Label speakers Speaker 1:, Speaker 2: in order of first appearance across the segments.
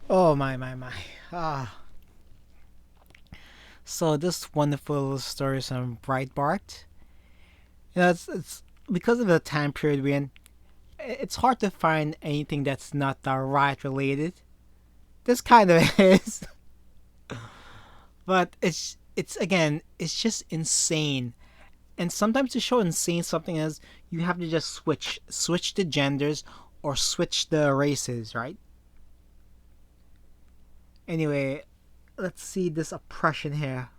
Speaker 1: Oh my. Ah, so this wonderful story is on Breitbart. It's because of the time period we're in. It's hard to find anything that's not riot related. This kind of is, but it's again, it's just insane. And sometimes to show insane something is, you have to just switch the genders or switch the races, right? Anyway, let's see this oppression here.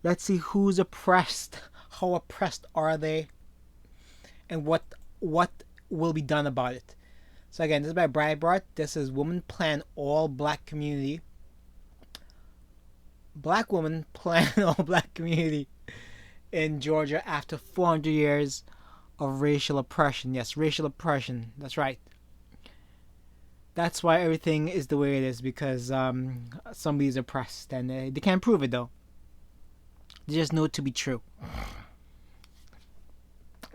Speaker 1: Let's see who's oppressed, how oppressed are they, and what will be done about it. So again, this is by Breitbart. This is woman plan all black community. Black woman plan all black community in Georgia after 400 years of racial oppression. Yes, racial oppression. That's right. That's why everything is the way it is, because somebody's oppressed and they can't prove it though. They just know it to be true.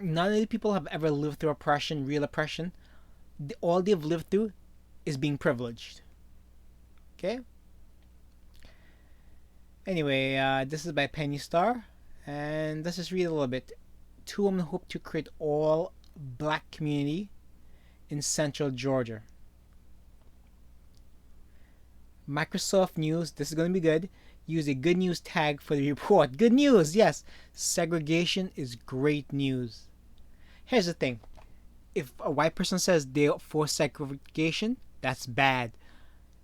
Speaker 1: None of the people have ever lived through oppression, real oppression. All they've lived through is being privileged. Okay? Anyway, this is by Penny Star, and let's just read a little bit. Two women hope to create all black community in central Georgia. Microsoft News, this is going to be good. Use a good news tag for the report. Good news, yes. Segregation is great news. Here's the thing, if a white person says they're for segregation, that's bad.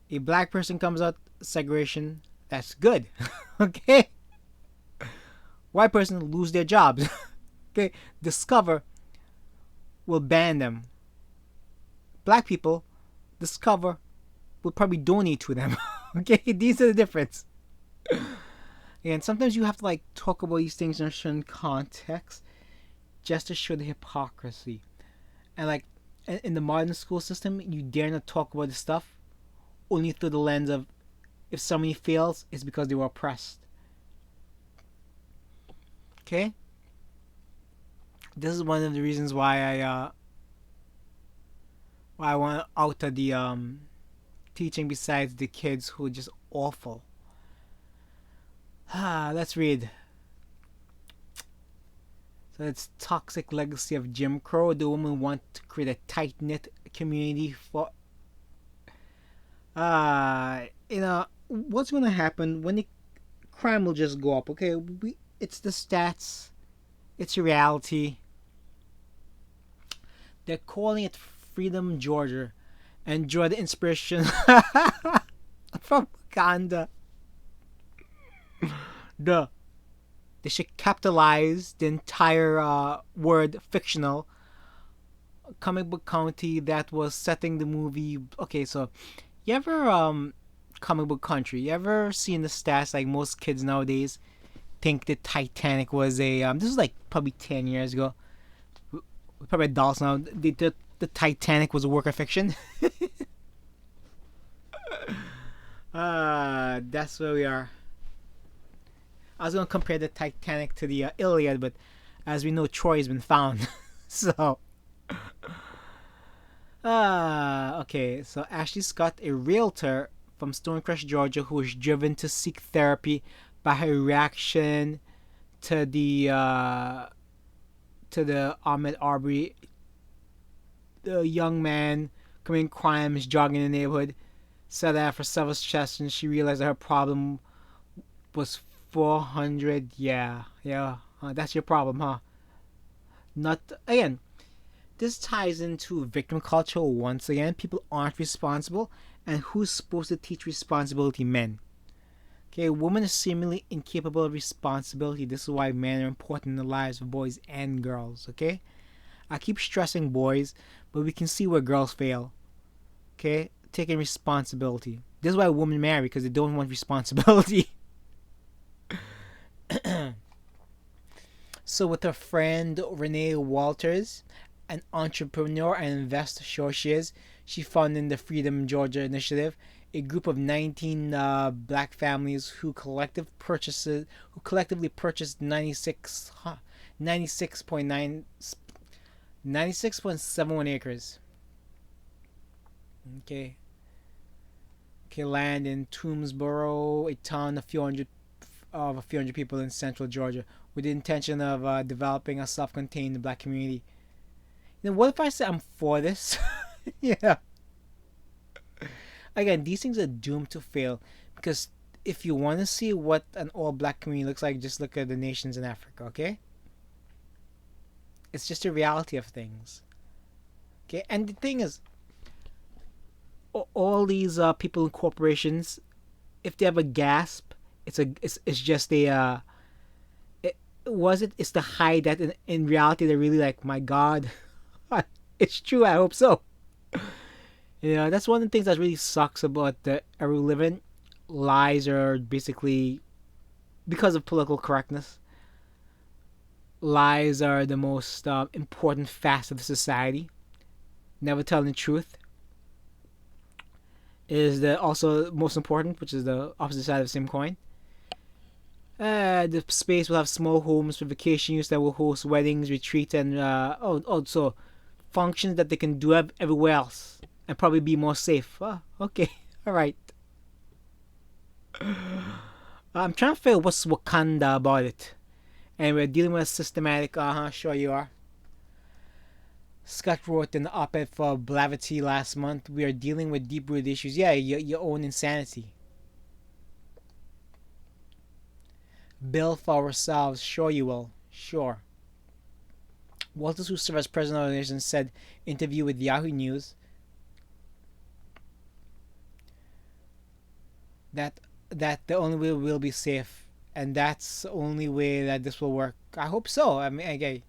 Speaker 1: A black person comes out segregation, that's good. Okay? White person lose their jobs. Okay? Discover will ban them. Black people, Discover will probably donate to them. Okay? These are the difference. And sometimes you have to like talk about these things in a certain context just to show the hypocrisy. And like in the modern school system, you dare not talk about this stuff only through the lens of, if somebody fails, it's because they were oppressed. Okay? This is one of the reasons why I want out of the teaching, besides the kids who are just awful. Let's read. So it's toxic legacy of Jim Crow. The women want to create a tight knit community for. What's gonna happen when the crime will just go up? Okay, it's the stats. It's reality. They're calling it Freedom Georgia. Enjoy the inspiration from Wakanda. Duh. They should capitalize the entire word fictional comic book county that was setting the movie. Okay, so you ever comic book country? You ever seen the stats like most kids nowadays think the Titanic was a this is like probably 10 years ago. We're probably adults now. The Titanic was a work of fiction. That's where we are. I was gonna compare the Titanic to the Iliad, but as we know, Troy has been found. So, okay. So Ashley Scott, a realtor from Stonecrest, Georgia, who was driven to seek therapy by her reaction to the Ahmed Arbery, the young man committing crimes, jogging in the neighborhood, said that after several sessions, she realized that her problem was 400. Yeah. That's your problem, huh? Not again. This ties into victim culture once again. People aren't responsible, and who's supposed to teach responsibility? Men. Okay, women are seemingly incapable of responsibility. This is why men are important in the lives of boys and girls. Okay, I keep stressing boys, but we can see where girls fail. Okay, taking responsibility. This is why women marry, because they don't want responsibility. So with her friend Renee Walters, an entrepreneur and investor, sure she is, she founded the Freedom Georgia Initiative, a group of 19 black families who collectively purchased 96.71 acres. Okay. Okay, land in Toomsboro, a town of a few hundred people in central Georgia, with the intention of developing a self-contained black community. You know, what if I say I'm for this? Yeah. Again, these things are doomed to fail because if you want to see what an all-black community looks like, just look at the nations in Africa. Okay, it's just a reality of things. Okay, and the thing is, all these people in corporations, if they have a gasp, it's just a it, it's to hide that in reality they're really like, my God, it's true. I hope so. You know, that's one of the things that really sucks about the era we live in. Lies are basically, because of political correctness, lies are the most important facet of society. Never telling the truth is the also most important, which is the opposite side of the same coin. The space will have small homes for vacation use that will host weddings, retreats, and also functions that they can do everywhere else and probably be more safe. Okay, all right. I'm trying to figure out what's Wakanda about it. And we're dealing with a systematic. Sure you are. Scott wrote an op-ed for Blavity last month. We are dealing with deep-rooted issues. Yeah, your own insanity. Bill for ourselves. Sure you will. Sure. Walters, who served as president of the organization, said interview with Yahoo News that the only way we'll be safe, and that's the only way that this will work. I hope so. I mean, okay,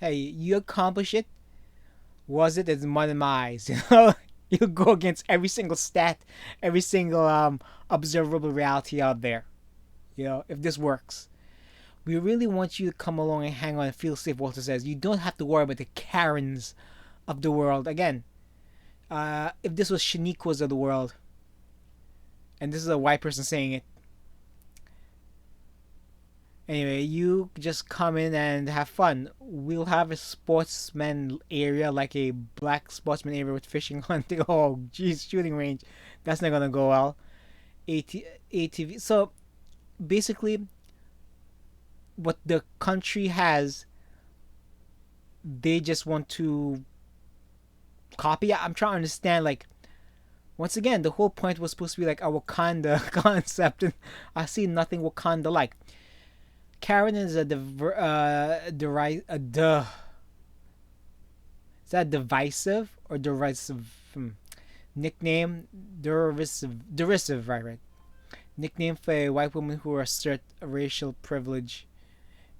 Speaker 1: hey, you accomplish it. Was it as mud in my eyes? You know, you go against every single stat, every single observable reality out there. You know, if this works, we really want you to come along and hang on and feel safe. Walter says you don't have to worry about the Karens of the world. Again, if this was Shaniquas of the world, and this is a white person saying it. Anyway, you just come in and have fun. We'll have a sportsman area, like a black sportsman area with fishing, hunting. Oh, geez, shooting range. That's not gonna go well. ATV. So basically, what the country has, they just want to copy. I'm trying to understand, like, once again, the whole point was supposed to be like a Wakanda concept, and I see nothing Wakanda like. Karen is a is that divisive or derisive nickname? Derisive, right? Nickname for a white woman who assert a racial privilege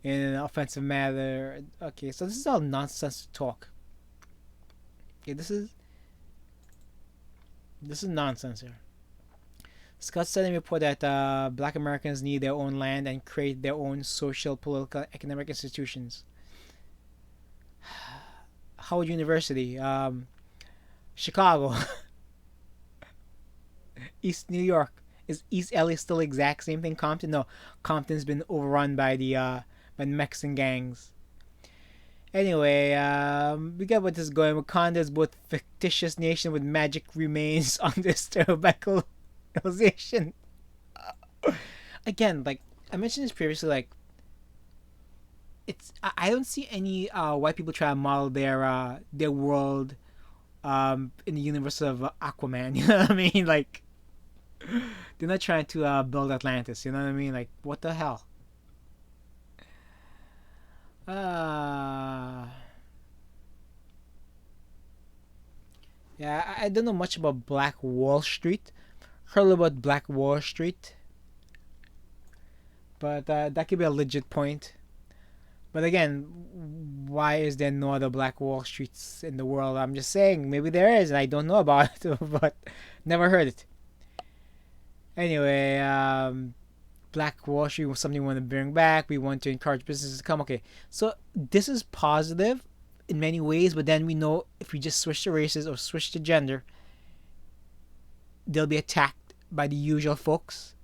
Speaker 1: in an offensive manner. Okay, so this is all nonsense talk. Okay, this is nonsense here. Scott said in a report that black Americans need their own land and create their own social, political, economic institutions. Howard University, Chicago, East New York. Is East LA still the exact same thing? Compton? No, Compton's been overrun by the Mexican gangs. Anyway, we got what is going. Wakanda is both fictitious nation with magic remains undisturbed by colonization. Again, like I mentioned this previously, like I don't see any white people try to model their world in the universe of Aquaman. You know what I mean? Like they're not trying to build Atlantis. You know what I mean? Like what the hell? Yeah, I don't know much about Black Wall Street. Heard about Black Wall Street, but that could be a legit point. But again, why is there no other Black Wall Streets in the world? I'm just saying, maybe there is, and I don't know about it, but never heard it. Anyway, Black Wall Street was something we want to bring back. We want to encourage businesses to come. Okay, so this is positive in many ways, but then we know if we just switch the races or switch the gender, they'll be attacked by the usual folks,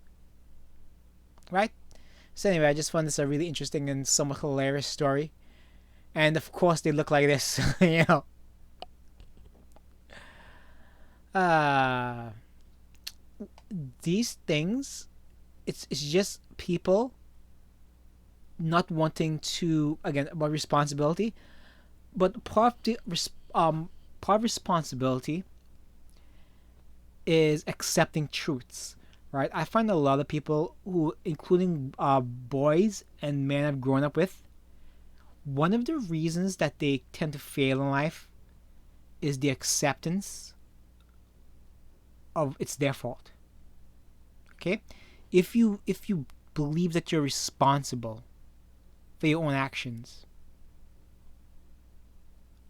Speaker 1: right? So anyway, I just found this a really interesting and somewhat hilarious story, and of course they look like this, you know. Uh, these things, it's just people not wanting to, again, about responsibility, but part of responsibility is accepting truths, right? I find a lot of people who, including boys and men I've grown up with, one of the reasons that they tend to fail in life is the acceptance of it's their fault. Okay, if you believe that you're responsible for your own actions,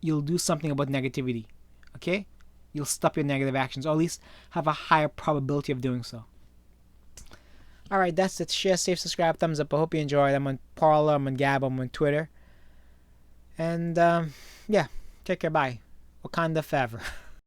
Speaker 1: you'll do something about negativity. Okay, you'll stop your negative actions, or at least have a higher probability of doing so. All right, that's it. Share, save, subscribe, thumbs up. I hope you enjoyed. I'm on Parler, I'm on Gab, I'm on Twitter, and yeah, take care. Bye. Wakanda forever.